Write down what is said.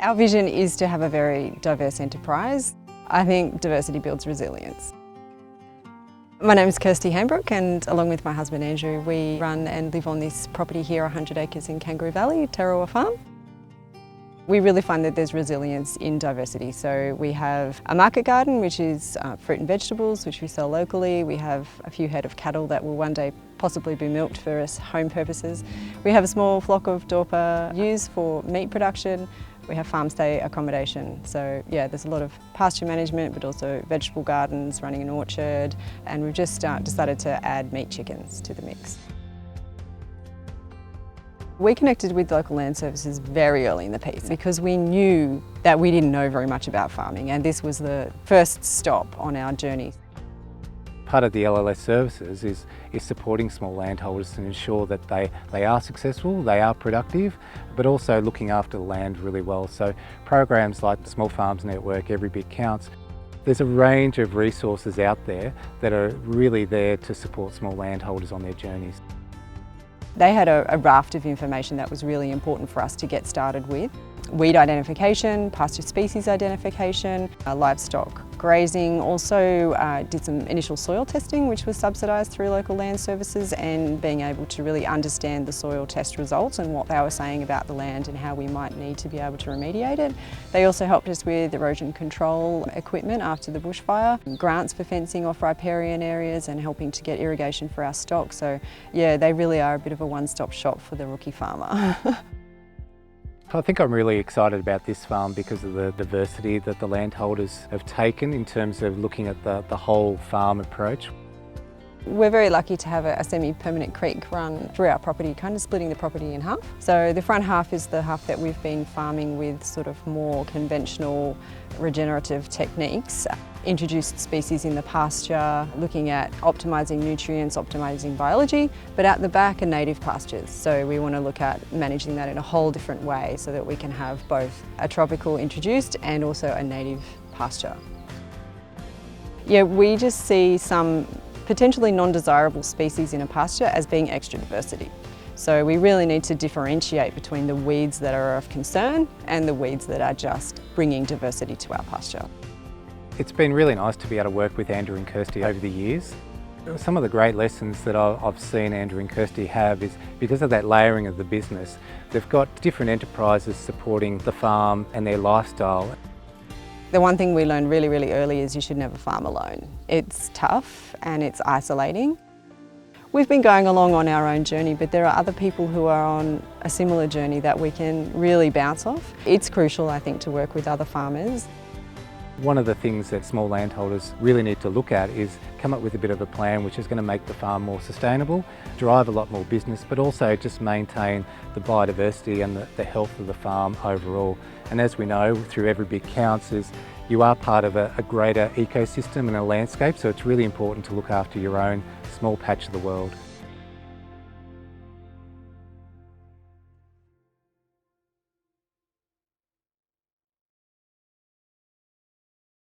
Our vision is to have a very diverse enterprise. I think diversity builds resilience. My name is Kirsty Hambrook, and along with my husband Andrew, we run and live on this property here, 100 acres in Kangaroo Valley, Terrewah farm. We really find that there's resilience in diversity. So we have a market garden, which is fruit and vegetables, which we sell locally. We have a few head of cattle that will one day possibly be milked for us home purposes. We have a small flock of Dorper ewes for meat production. We have farm stay accommodation. So yeah, there's a lot of pasture management, but also vegetable gardens, running an orchard, and we've just decided to add meat chickens to the mix. We connected with local land services very early in the piece because we knew that we didn't know very much about farming, and this was the first stop on our journey. Part of the LLS services is supporting small landholders to ensure that they are successful, they are productive, but also looking after the land really well. So programs like the Small Farms Network, Every Bit Counts, there's a range of resources out there that are really there to support small landholders on their journeys. They had a raft of information that was really important for us to get started with. Weed identification, pasture species identification, livestock grazing, also did some initial soil testing which was subsidised through local land services, and being able to really understand the soil test results and what they were saying about the land and how we might need to be able to remediate it. They also helped us with erosion control equipment after the bushfire, grants for fencing off riparian areas and helping to get irrigation for our stock. So yeah, they really are a bit of a one-stop shop for the rookie farmer. I think I'm really excited about this farm because of the diversity that the landholders have taken in terms of looking at the whole farm approach. We're very lucky to have a semi-permanent creek run through our property, kind of splitting the property in half. So the front half is the half that we've been farming with sort of more conventional regenerative techniques. Introduced species in the pasture, looking at optimising nutrients, optimising biology, but at the back are native pastures. So we want to look at managing that in a whole different way so that we can have both a tropical introduced and also a native pasture. Yeah, we just see some potentially non-desirable species in a pasture as being extra diversity. So we really need to differentiate between the weeds that are of concern and the weeds that are just bringing diversity to our pasture. It's been really nice to be able to work with Andrew and Kirsty over the years. Some of the great lessons that I've seen Andrew and Kirsty have is because of that layering of the business, they've got different enterprises supporting the farm and their lifestyle. The one thing we learned really, really early is you should never farm alone. It's tough and it's isolating. We've been going along on our own journey, but there are other people who are on a similar journey that we can really bounce off. It's crucial, I think, to work with other farmers. One of the things that small landholders really need to look at is come up with a bit of a plan which is going to make the farm more sustainable, drive a lot more business, but also just maintain the biodiversity and the health of the farm overall. And as we know, through Every Bit Counts, is you are part of a greater ecosystem and a landscape, so it's really important to look after your own small patch of the world.